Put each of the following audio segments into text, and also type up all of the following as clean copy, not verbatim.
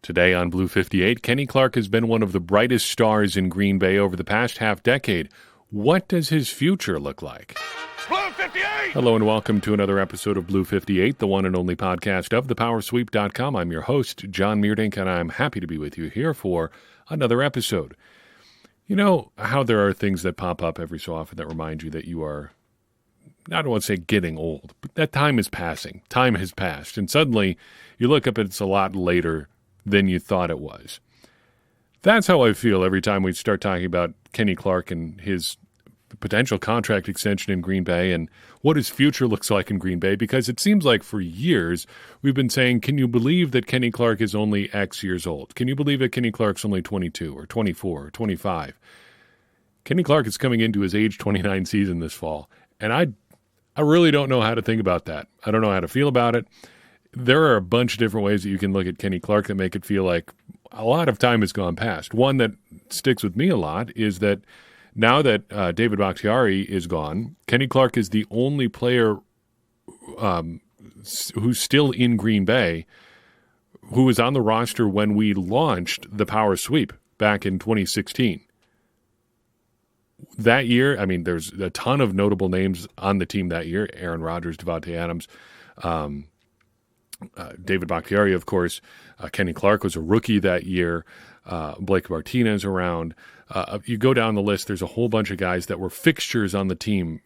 Today on Blue 58, Kenny Clark has been one of the brightest stars in Green Bay over the past half-decade. What does his future look like? Blue 58! Hello and welcome to another episode of Blue 58, the one and only podcast of thepowersweep.com. I'm your host, John Meerdink, and I'm happy to be with you here for another episode. You know how there are things that pop up every so often that remind you that you are, I don't want to say getting old, but that time is passing. Time has passed, and suddenly you look up and it's a lot later than you thought it was. That's how I feel every time we start talking about Kenny Clark and his potential contract extension in Green Bay and what his future looks like in Green Bay, because it seems like for years we've been saying, can you believe that Kenny Clark is only X years old? Can you believe that Kenny Clark's only 22 or 24 or 25? Kenny Clark is coming into his age 29 season this fall, and I really don't know how to think about that. I don't know how to feel about it. There are a bunch of different ways that you can look at Kenny Clark that make it feel like a lot of time has gone past. One that sticks with me a lot is that now that David Bakhtiari is gone, Kenny Clark is the only player who's still in Green Bay who was on the roster when we launched the Power Sweep back in 2016. That year, I mean, there's a ton of notable names on the team that year. Aaron Rodgers, Devontae Adams, David Bakhtiari, of course. Kenny Clark was a rookie that year. Blake Martinez around. You go down the list, there's a whole bunch of guys that were fixtures on the team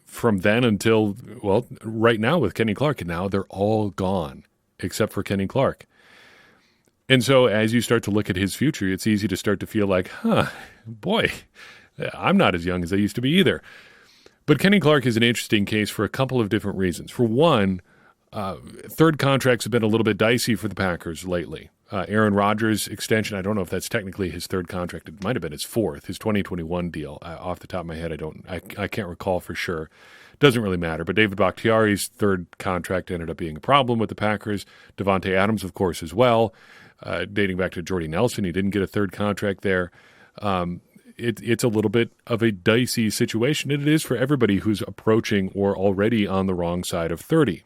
from then until, well, right now with Kenny Clark, and now they're all gone except for Kenny Clark. And so as you start to look at his future, it's easy to start to feel like, boy, I'm not as young as I used to be either. But Kenny Clark is an interesting case for a couple of different reasons. For one, third contracts have been a little bit dicey for the Packers lately. Aaron Rodgers' extension, I don't know if that's technically his third contract. It might have been his fourth, his 2021 deal. Off the top of my head, I can't recall for sure. Doesn't really matter. But David Bakhtiari's third contract ended up being a problem with the Packers. Devontae Adams, of course, as well. Dating back to Jordy Nelson, he didn't get a third contract there. It's a little bit of a dicey situation. It is for everybody who's approaching or already on the wrong side of 30.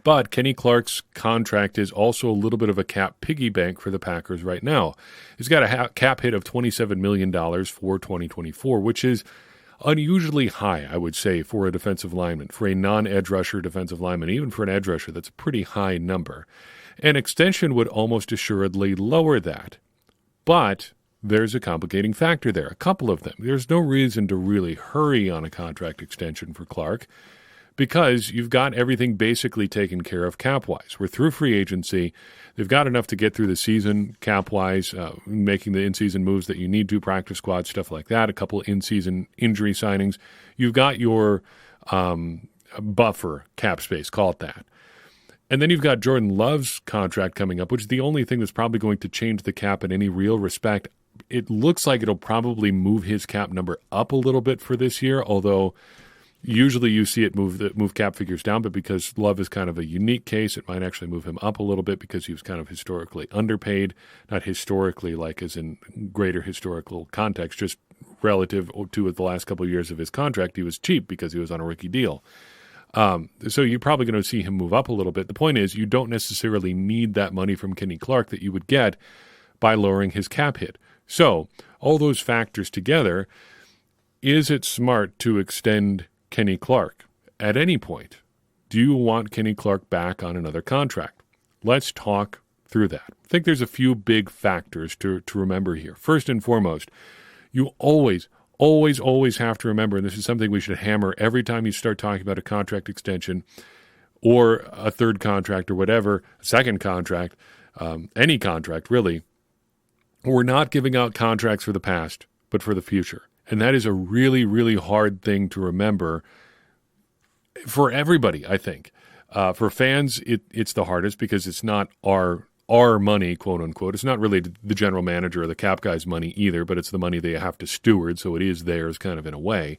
But Kenny Clark's contract is also a little bit of a cap piggy bank for the Packers right now. He's got a cap hit of $27 million for 2024, which is unusually high, I would say, for a defensive lineman, for a non-edge rusher defensive lineman, even for an edge rusher. That's a pretty high number. An extension would almost assuredly lower that. But there's a complicating factor there, a couple of them. There's no reason to really hurry on a contract extension for Clark, because you've got everything basically taken care of cap-wise. We're through free agency. They've got enough to get through the season cap-wise, making the in-season moves that you need to, practice squad, stuff like that, a couple of in-season injury signings. You've got your buffer cap space, call it that. And then you've got Jordan Love's contract coming up, which is the only thing that's probably going to change the cap in any real respect. It looks like it'll probably move his cap number up a little bit for this year, although usually you see it move cap figures down, but because Love is kind of a unique case, it might actually move him up a little bit because he was kind of historically underpaid. Not historically like as in greater historical context, just relative to the last couple of years of his contract, he was cheap because he was on a rookie deal. So you're probably going to see him move up a little bit. The point is you don't necessarily need that money from Kenny Clark that you would get by lowering his cap hit. So all those factors together, is it smart to extend Kenny Clark at any point? Do you want Kenny Clark back on another contract? Let's talk through that. I think there's a few big factors to remember here. First and foremost, you always have to remember, and this is something we should hammer every time you start talking about a contract extension or a third contract or whatever, a second contract, any contract really, we're not giving out contracts for the past, but for the future. And that is a really, really hard thing to remember for everybody, I think. For fans, it's the hardest because it's not our money, quote unquote. It's not really the general manager or the cap guy's money either, but it's the money they have to steward, so it is theirs kind of in a way.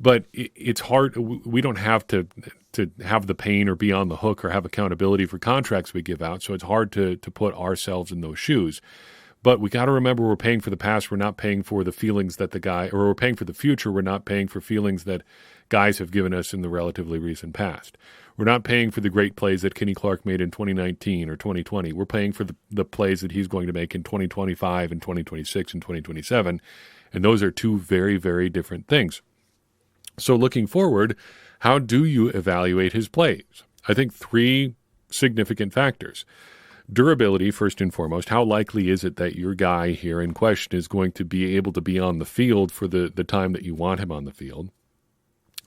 But it's hard. We don't have to have the pain or be on the hook or have accountability for contracts we give out, so it's hard to put ourselves in those shoes. But we got to remember we're paying for the past. We're not paying for the feelings that we're paying for the future. We're not paying for feelings that guys have given us in the relatively recent past. We're not paying for the great plays that Kenny Clark made in 2019 or 2020. We're paying for the plays that he's going to make in 2025 and 2026 and 2027. And those are two very, very different things. So looking forward, how do you evaluate his plays? I think three significant factors. Durability, first and foremost. How likely is it that your guy here in question is going to be able to be on the field for the time that you want him on the field?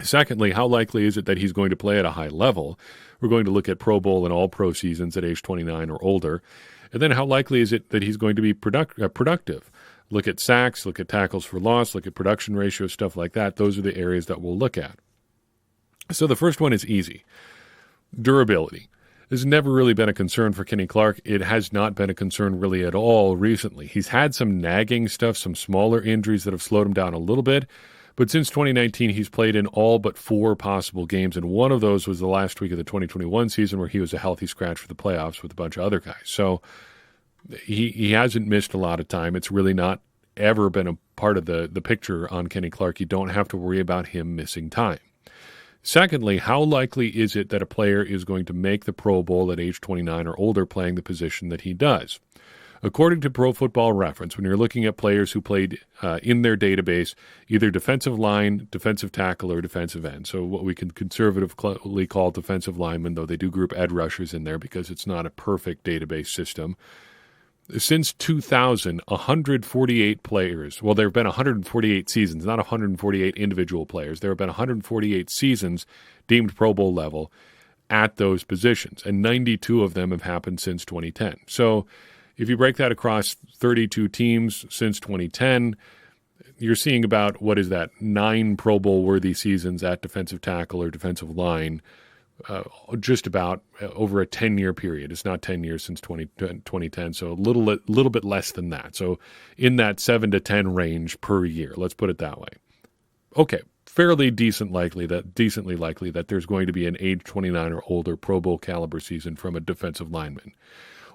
Secondly, how likely is it that he's going to play at a high level? We're going to look at Pro Bowl and All-Pro seasons at age 29 or older. And then how likely is it that he's going to be productive? Look at sacks, look at tackles for loss, look at production ratio, stuff like that. Those are the areas that we'll look at. So the first one is easy. Durability. This has never really been a concern for Kenny Clark. It has not been a concern really at all recently. He's had some nagging stuff, some smaller injuries that have slowed him down a little bit. But since 2019, he's played in all but 4 possible games, and one of those was the last week of the 2021 season where he was a healthy scratch for the playoffs with a bunch of other guys. So he hasn't missed a lot of time. It's really not ever been a part of the picture on Kenny Clark. You don't have to worry about him missing time. Secondly, how likely is it that a player is going to make the Pro Bowl at age 29 or older playing the position that he does? According to Pro Football Reference, when you're looking at players who played in their database, either defensive line, defensive tackle, or defensive end, so what we can conservatively call defensive linemen, though they do group edge rushers in there because it's not a perfect database system. Since 2000, 148 players, well, there have been 148 seasons, not 148 individual players. There have been 148 seasons deemed Pro Bowl level at those positions, and 92 of them have happened since 2010. So if you break that across 32 teams since 2010, you're seeing about, 9 Pro Bowl-worthy seasons at defensive tackle or defensive line, just about over a 10-year period. It's not 10 years since 2010, so a little bit less than that. So in that 7 to 10 range per year, let's put it that way. Okay, fairly decently likely that there's going to be an age 29 or older Pro Bowl caliber season from a defensive lineman.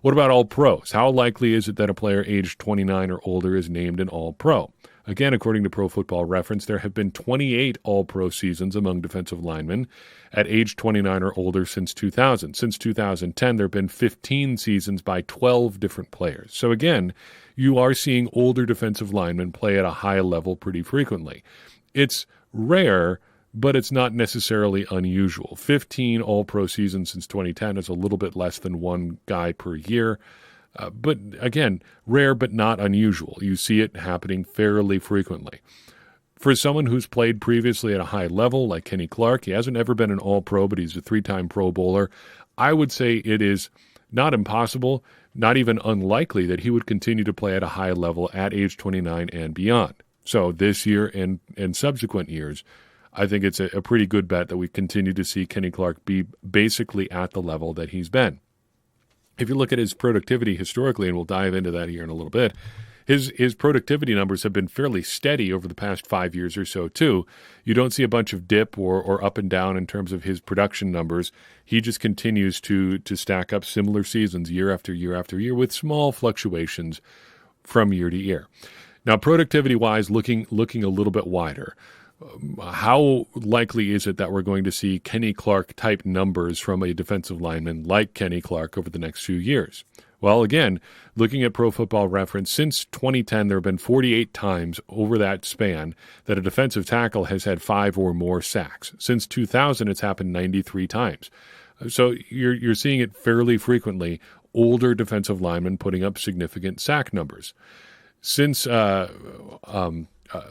What about All-Pros? How likely is it that a player aged 29 or older is named an All-Pro? Again, according to Pro Football Reference, there have been 28 All-Pro seasons among defensive linemen at age 29 or older since 2000. Since 2010, there have been 15 seasons by 12 different players. So again, you are seeing older defensive linemen play at a high level pretty frequently. It's rare, but it's not necessarily unusual. 15 All-Pro seasons since 2010 is a little bit less than one guy per year. But again, rare but not unusual. You see it happening fairly frequently. For someone who's played previously at a high level, like Kenny Clark, he hasn't ever been an All-Pro, but he's a 3-time Pro Bowler. I would say it is not impossible, not even unlikely, that he would continue to play at a high level at age 29 and beyond. So this year and subsequent years, I think it's a pretty good bet that we continue to see Kenny Clark be basically at the level that he's been. If you look at his productivity historically, and we'll dive into that here in a little bit, his productivity numbers have been fairly steady over the past 5 years or so, too. You don't see a bunch of dip or up and down in terms of his production numbers. He just continues to stack up similar seasons year after year after year with small fluctuations from year to year. Now, productivity-wise, looking a little bit wider, how likely is it that we're going to see Kenny Clark-type numbers from a defensive lineman like Kenny Clark over the next few years? Well, again, looking at Pro Football Reference, since 2010, there have been 48 times over that span that a defensive tackle has had 5 or more sacks. Since 2000, it's happened 93 times. So you're seeing it fairly frequently, older defensive linemen putting up significant sack numbers. Since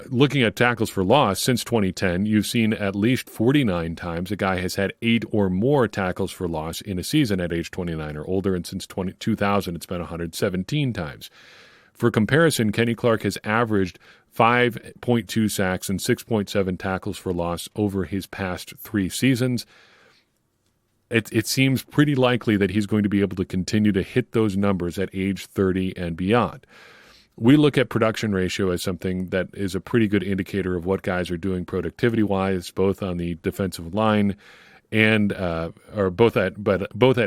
looking at tackles for loss, since 2010, you've seen at least 49 times a guy has had 8 or more tackles for loss in a season at age 29 or older, and since 2000, it's been 117 times. For comparison, Kenny Clark has averaged 5.2 sacks and 6.7 tackles for loss over his past 3 seasons. It seems pretty likely that he's going to be able to continue to hit those numbers at age 30 and beyond. We look at production ratio as something that is a pretty good indicator of what guys are doing productivity-wise, both on the defensive line and both at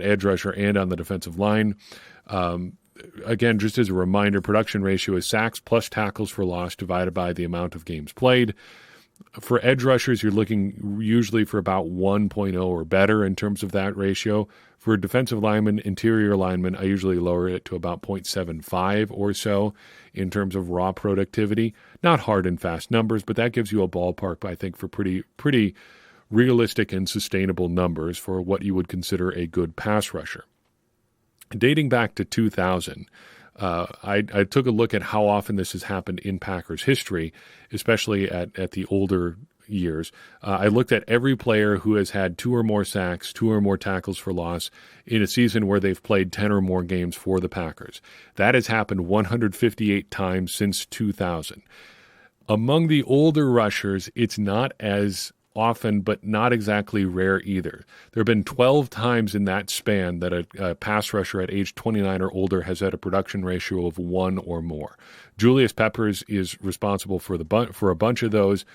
edge rusher and on the defensive line. again, just as a reminder, production ratio is sacks plus tackles for loss divided by the amount of games played. For edge rushers, you're looking usually for about 1.0 or better in terms of that ratio. For defensive linemen, interior linemen, I usually lower it to about 0.75 or so in terms of raw productivity. Not hard and fast numbers, but that gives you a ballpark, I think, for pretty realistic and sustainable numbers for what you would consider a good pass rusher. Dating back to 2000, I took a look at how often this has happened in Packers history, especially at the older years. I looked at every player who has had 2 or more sacks, 2 or more tackles for loss in a season where they've played 10 or more games for the Packers. That has happened 158 times since 2000. Among the older rushers, it's not as often, but not exactly rare either. There have been 12 times in that span that a pass rusher at age 29 or older has had a production ratio of 1 or more. Julius Peppers is responsible for a bunch of those.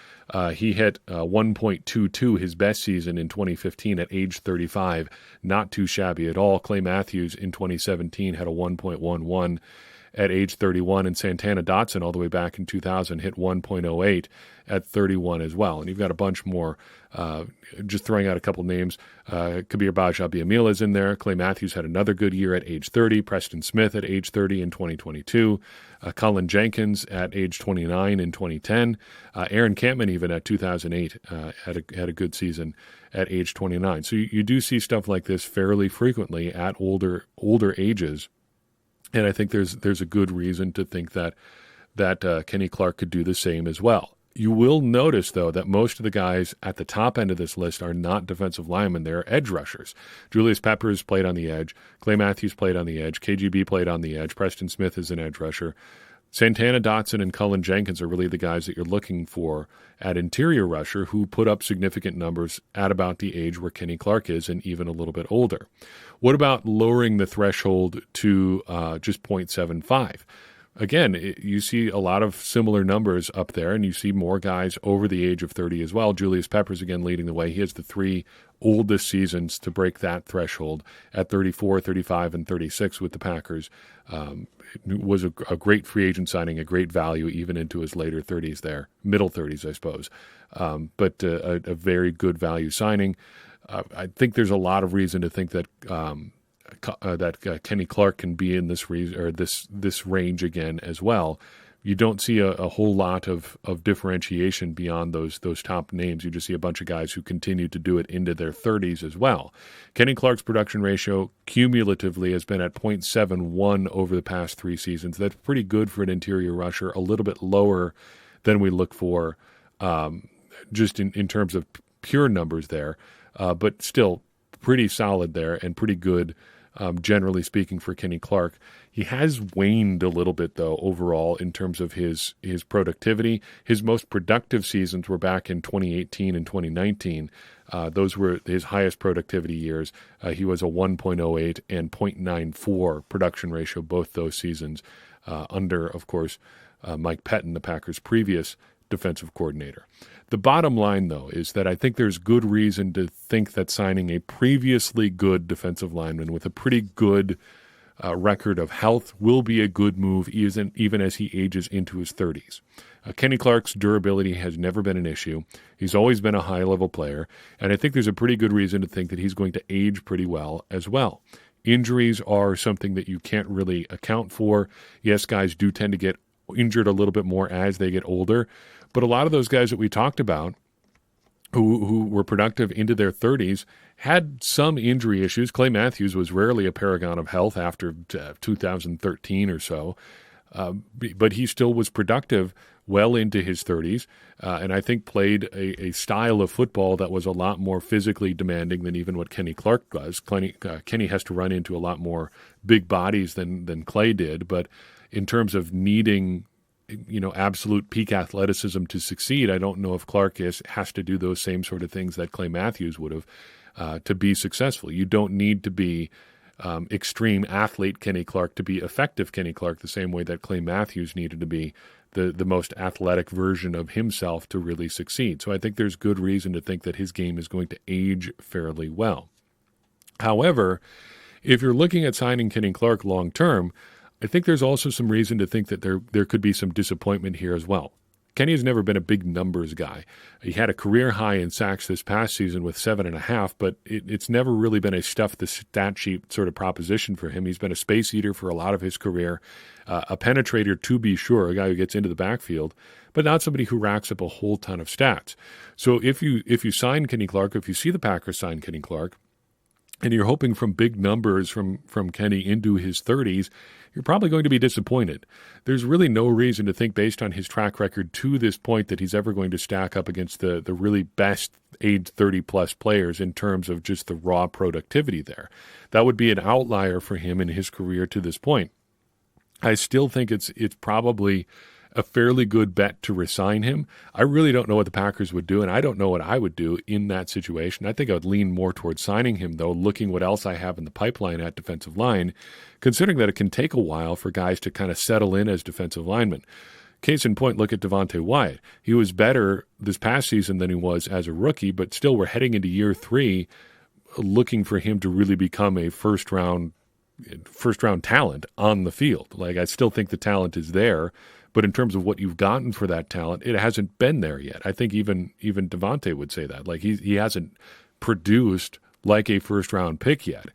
He hit 1.22 his best season in 2015 at age 35. Not too shabby at all. Clay Matthews in 2017 had a 1.11 at age 31, and Santana Dotson all the way back in 2000 hit 1.08 at 31 as well. And you've got a bunch more. Just throwing out a couple names, Kabir Baj-Abiamila is in there. Clay Matthews had another good year at age 30. Preston Smith at age 30 in 2022. Colin Jenkins at age 29 in 2010. Aaron Campman even at 2008 had a good season at age 29. So you do see stuff like this fairly frequently at older ages. And I think there's a good reason to think that Kenny Clark could do the same as well. You will notice, though, that most of the guys at the top end of this list are not defensive linemen. They're edge rushers. Julius Peppers played on the edge. Clay Matthews played on the edge. KGB played on the edge. Preston Smith is an edge rusher. Santana Dotson and Cullen Jenkins are really the guys that you're looking for at interior rusher who put up significant numbers at about the age where Kenny Clark is and even a little bit older. What about lowering the threshold to just 0.75? Again, you see a lot of similar numbers up there, and you see more guys over the age of 30 as well. Julius Peppers, again, leading the way. He has the 3 oldest seasons to break that threshold at 34, 35, and 36 with the Packers. It was a great free agent signing, a great value even into his later 30s there, middle 30s, I suppose. But a very good value signing. I think there's a lot of reason to think that Kenny Clark can be in this range again as well. You don't see a whole lot of differentiation beyond those top names. You just see a bunch of guys who continue to do it into their 30s as well. Kenny Clark's production ratio cumulatively has been at 0.71 over the past 3 seasons. That's pretty good for an interior rusher, a little bit lower than we look for just in terms of pure numbers there, but still pretty solid there and pretty good, generally speaking, for Kenny Clark. He has waned a little bit, though, overall in terms of his productivity. His most productive seasons were back in 2018 and 2019. Those were his highest productivity years. He was a 1.08 and 0.94 production ratio both those seasons, under, of course, Mike Pettin, the Packers' previous defensive coordinator. The bottom line, though, is that I think there's good reason to think that signing a previously good defensive lineman with a pretty good record of health will be a good move even as he ages into his 30s. Kenny Clark's durability has never been an issue. He's always been a high-level player, and I think there's a pretty good reason to think that he's going to age pretty well as well. Injuries are something that you can't really account for. Yes, guys do tend to get injured a little bit more as they get older, but a lot of those guys that we talked about who were productive into their 30s had some injury issues. Clay Matthews was rarely a paragon of health after 2013 or so, but he still was productive well into his 30s, and I think played a style of football that was a lot more physically demanding than even what Kenny Clark does. Kenny has to run into a lot more big bodies than Clay did, but in terms of needing absolute peak athleticism to succeed, I don't know if Clark has to do those same sort of things that Clay Matthews would have to be successful. You don't need to be extreme athlete Kenny Clark to be effective Kenny Clark the same way that Clay Matthews needed to be the most athletic version of himself to really succeed. So I think there's good reason to think that his game is going to age fairly well. However, if you're looking at signing Kenny Clark long term, I think there's also some reason to think that there could be some disappointment here as well. Kenny has never been a big numbers guy. He had a career high in sacks this past season with 7.5, but it's never really been a stuff the stat sheet sort of proposition for him. He's been a space eater for a lot of his career, a penetrator to be sure, a guy who gets into the backfield, but not somebody who racks up a whole ton of stats. So if you sign Kenny Clark, if you see the Packers sign Kenny Clark, and you're hoping from big numbers from Kenny into his 30s, you're probably going to be disappointed. There's really no reason to think based on his track record to this point that he's ever going to stack up against the really best age 30-plus players in terms of just the raw productivity there. That would be an outlier for him in his career to this point. I still think it's probably a fairly good bet to resign him. I really don't know what the Packers would do, and I don't know what I would do in that situation. I think I would lean more towards signing him, though, looking what else I have in the pipeline at defensive line, considering that it can take a while for guys to kind of settle in as defensive linemen. Case in point, look at Devontae Wyatt. He was better this past season than he was as a rookie, but still we're heading into year 3 looking for him to really become a first-round talent on the field. Like, I still think the talent is there, but in terms of what you've gotten for that talent, it hasn't been there yet. I think even Devontae would say that. Like, he hasn't produced like a first-round pick yet.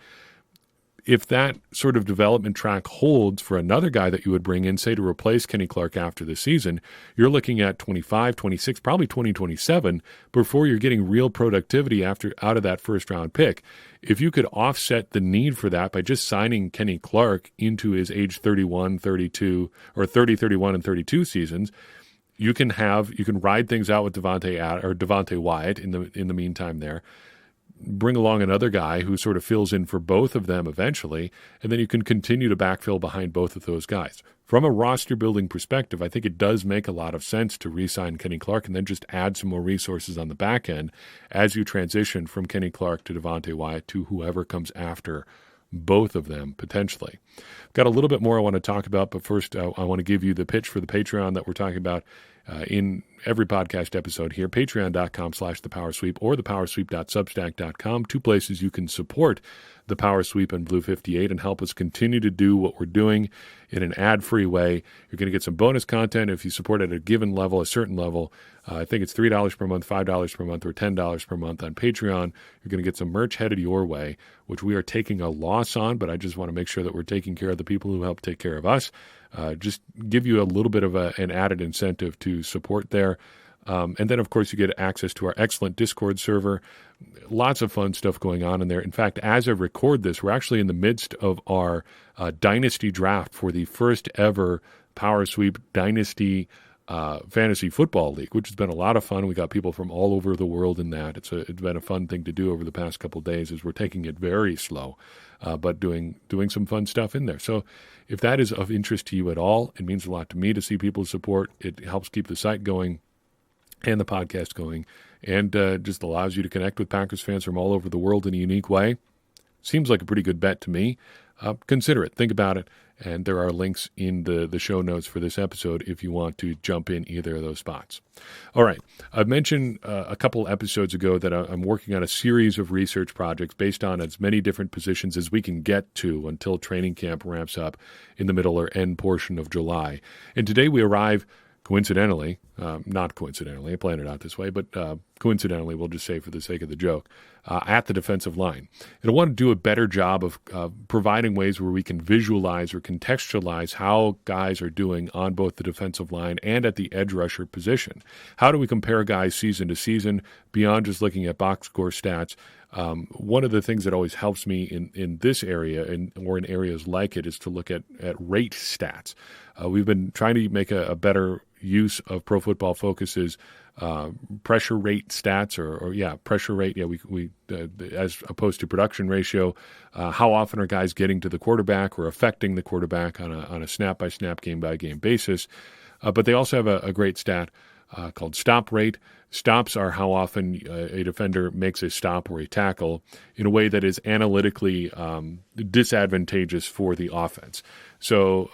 If that sort of development track holds for another guy that you would bring in, say, to replace Kenny Clark after the season, you're looking at 25, 26, probably 2027 before you're getting real productivity out of that first-round pick. If you could offset the need for that by just signing Kenny Clark into his age 31, 32, or 30, 31, and 32 seasons, you can ride things out with Devontae Wyatt in the meantime there. Bring along another guy who sort of fills in for both of them eventually, and then you can continue to backfill behind both of those guys. From a roster-building perspective, I think it does make a lot of sense to re-sign Kenny Clark and then just add some more resources on the back end as you transition from Kenny Clark to Devontae Wyatt to whoever comes after both of them, potentially. Got a little bit more I want to talk about, but first I want to give you the pitch for the Patreon that we're talking about in every podcast episode here, patreon.com/thepowersweep or thepowersweep.substack.com, 2 places you can support the Power Sweep and Blue 58 and help us continue to do what we're doing in an ad-free way. You're going to get some bonus content if you support at a given level, a certain level. I think it's $3 per month, $5 per month, or $10 per month on Patreon. You're going to get some merch headed your way, which we are taking a loss on, but I just want to make sure that we're taking care of the people who help take care of us. Just give you a little bit of an added incentive to support there. And then, of course, you get access to our excellent Discord server. Lots of fun stuff going on in there. In fact, as I record this, we're actually in the midst of our Dynasty draft for the first ever Power Sweep Dynasty Fantasy Football League, which has been a lot of fun. We got people from all over the world in that. It's been a fun thing to do over the past couple of days as we're taking it very slow, but doing some fun stuff in there. So if that is of interest to you at all, it means a lot to me to see people's support. It helps keep the site going and the podcast going, and just allows you to connect with Packers fans from all over the world in a unique way. Seems like a pretty good bet to me. Consider it. Think about it. And there are links in the show notes for this episode if you want to jump in either of those spots. All right. I've mentioned a couple episodes ago that I'm working on a series of research projects based on as many different positions as we can get to until training camp ramps up in the middle or end portion of July. And today we arrive coincidentally, not coincidentally, I planned it out this way, but coincidentally, we'll just say for the sake of the joke, at the defensive line. And I want to do a better job of providing ways where we can visualize or contextualize how guys are doing on both the defensive line and at the edge rusher position. How do we compare guys season to season beyond just looking at box score stats? One of the things that always helps me in this area or in areas like it is to look at rate stats. We've been trying to make a better use of Pro Football Focus's pressure rate stats pressure rate. Yeah, we as opposed to production ratio. How often are guys getting to the quarterback or affecting the quarterback on a snap by snap, game by game basis? But they also have a great stat called stop rate. Stops are how often a defender makes a stop or a tackle in a way that is analytically disadvantageous for the offense. So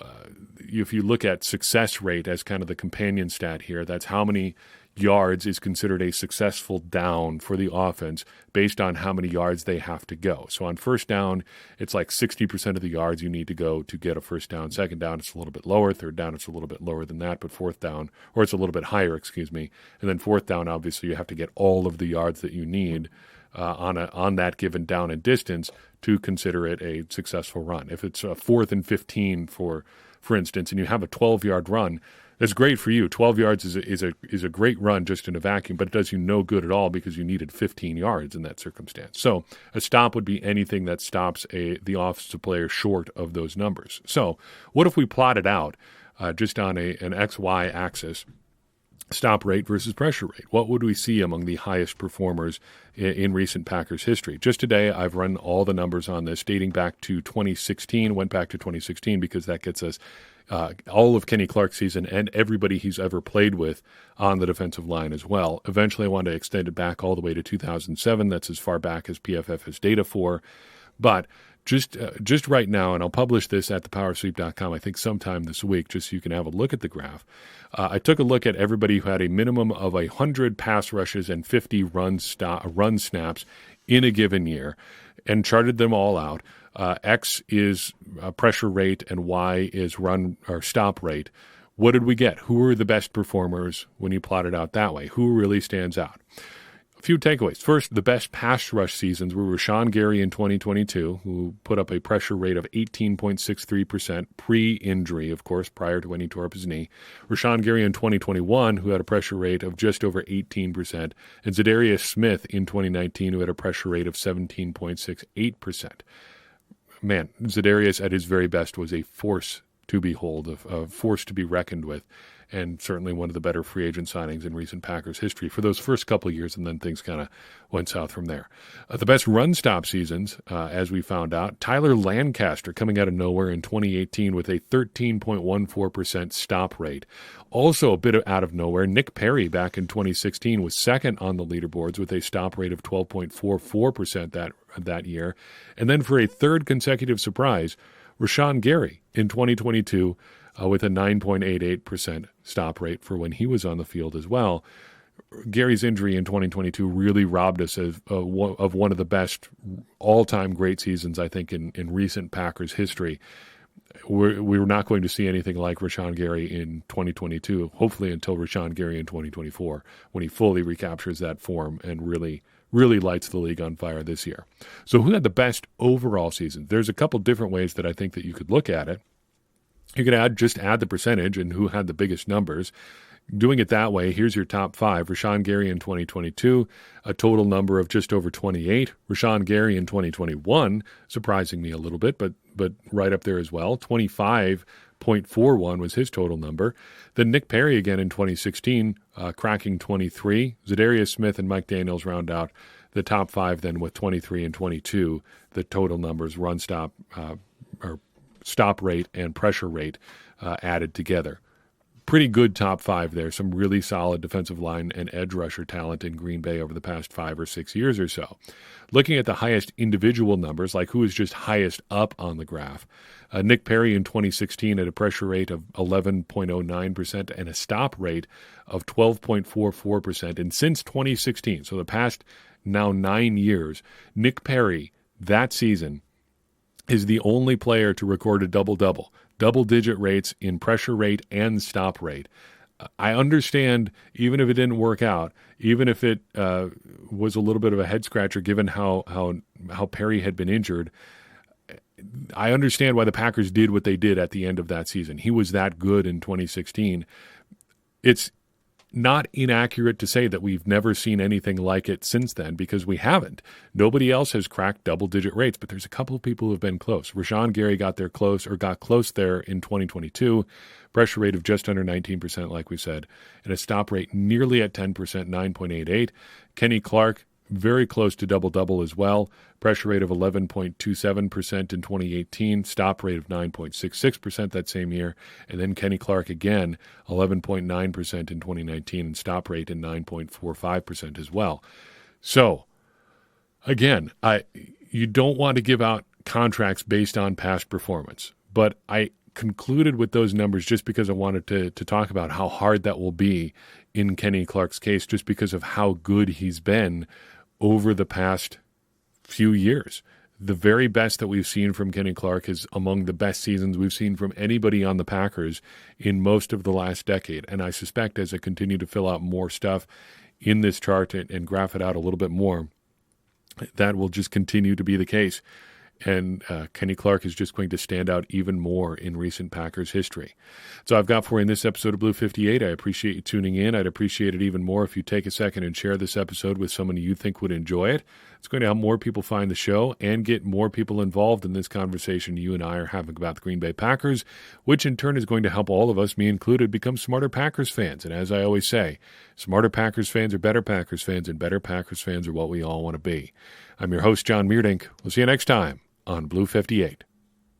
if you look at success rate as kind of the companion stat here, that's how many yards is considered a successful down for the offense based on how many yards they have to go. So on first down, it's like 60% of the yards you need to go to get a first down. Second down, it's a little bit lower. Third down, it's a little bit lower than that. But fourth down, or it's a little bit higher, excuse me. And then fourth down, obviously, you have to get all of the yards that you need on that given down and distance to consider it a successful run. If it's a 4th and 15, for instance, and you have a 12-yard run, that's great for you. 12 yards is a great run just in a vacuum, but it does you no good at all because you needed 15 yards in that circumstance. So a stop would be anything that stops the offensive player short of those numbers. So what if we plotted out just on an XY axis, stop rate versus pressure rate? What would we see among the highest performers in recent Packers history? Just today, I've run all the numbers on this dating back to 2016, went back to 2016 because that gets us all of Kenny Clark's season and everybody he's ever played with on the defensive line as well. Eventually, I want to extend it back all the way to 2007. That's as far back as PFF has data for. But just right now, and I'll publish this at thepowersweep.com, I think sometime this week, just so you can have a look at the graph. I took a look at everybody who had a minimum of 100 pass rushes and 50 run snaps in a given year and charted them all out. X is pressure rate and Y is run or stop rate. What did we get? Who were the best performers when you plot it out that way? Who really stands out? A few takeaways. First, the best pass rush seasons were Rashawn Gary in 2022, who put up a pressure rate of 18.63% pre-injury, of course, prior to when he tore up his knee. Rashawn Gary in 2021, who had a pressure rate of just over 18%. And Zadarius Smith in 2019, who had a pressure rate of 17.68%. Man, Zadarius at his very best was a force to behold, a force to be reckoned with, and certainly one of the better free agent signings in recent Packers history for those first couple of years, and then things kind of went south from there. The best run-stop seasons, as we found out, Tyler Lancaster coming out of nowhere in 2018 with a 13.14% stop rate. Also a bit out of nowhere, Nick Perry back in 2016 was second on the leaderboards with a stop rate of 12.44% that year. And then for a third consecutive surprise, Rashawn Gary in 2022 with a 9.88% stop rate for when he was on the field as well. Gary's injury in 2022 really robbed us of one of the best all-time great seasons, I think, in recent Packers history. We're not going to see anything like Rashawn Gary in 2022, hopefully until Rashawn Gary in 2024, when he fully recaptures that form and really lights the league on fire this year. So who had the best overall season? There's a couple different ways that I think that you could look at it. You could just add the percentage and who had the biggest numbers. Doing it that way, here's your top five. Rashawn Gary in 2022, a total number of just over 28. Rashawn Gary in 2021, surprising me a little bit, but right up there as well. 25.41 was his total number. Then Nick Perry again in 2016, cracking 23. Zadarius Smith and Mike Daniels round out the top five then with 23 and 22. The total numbers, run stop, or stop rate and pressure rate added together. Pretty good top five there. Some really solid defensive line and edge rusher talent in Green Bay over the past 5 or 6 years or so. Looking at the highest individual numbers, like who is just highest up on the graph, Nick Perry in 2016 had a pressure rate of 11.09% and a stop rate of 12.44%. And since 2016, so the past now 9 years, Nick Perry that season is the only player to record a double-digit rates in pressure rate and stop rate. I understand, even if it didn't work out, even if it was a little bit of a head-scratcher given how Perry had been injured, I understand why the Packers did what they did at the end of that season. He was that good in 2016. It's not inaccurate to say that we've never seen anything like it since then, because we haven't. Nobody else has cracked double-digit rates, but there's a couple of people who have been close. Rashawn Gary got close there in 2022, pressure rate of just under 19%, like we said, and a stop rate nearly at 10%, 9.88. Kenny Clark, very close to double-double as well, pressure rate of 11.27% in 2018, stop rate of 9.66% that same year, and then Kenny Clark again, 11.9% in 2019, and stop rate in 9.45% as well. So, again, you don't want to give out contracts based on past performance, but I concluded with those numbers just because I wanted to talk about how hard that will be in Kenny Clark's case, just because of how good he's been over the past few years. The very best that we've seen from Kenny Clark is among the best seasons we've seen from anybody on the Packers in most of the last decade. And I suspect as I continue to fill out more stuff in this chart and graph it out a little bit more, that will just continue to be the case. And Kenny Clark is just going to stand out even more in recent Packers history. So I've got for you in this episode of Blue 58. I appreciate you tuning in. I'd appreciate it even more if you take a second and share this episode with someone you think would enjoy it. It's going to help more people find the show and get more people involved in this conversation you and I are having about the Green Bay Packers, which in turn is going to help all of us, me included, become smarter Packers fans. And as I always say, smarter Packers fans are better Packers fans, and better Packers fans are what we all want to be. I'm your host, John Meerdink. We'll see you next time on Blue 58.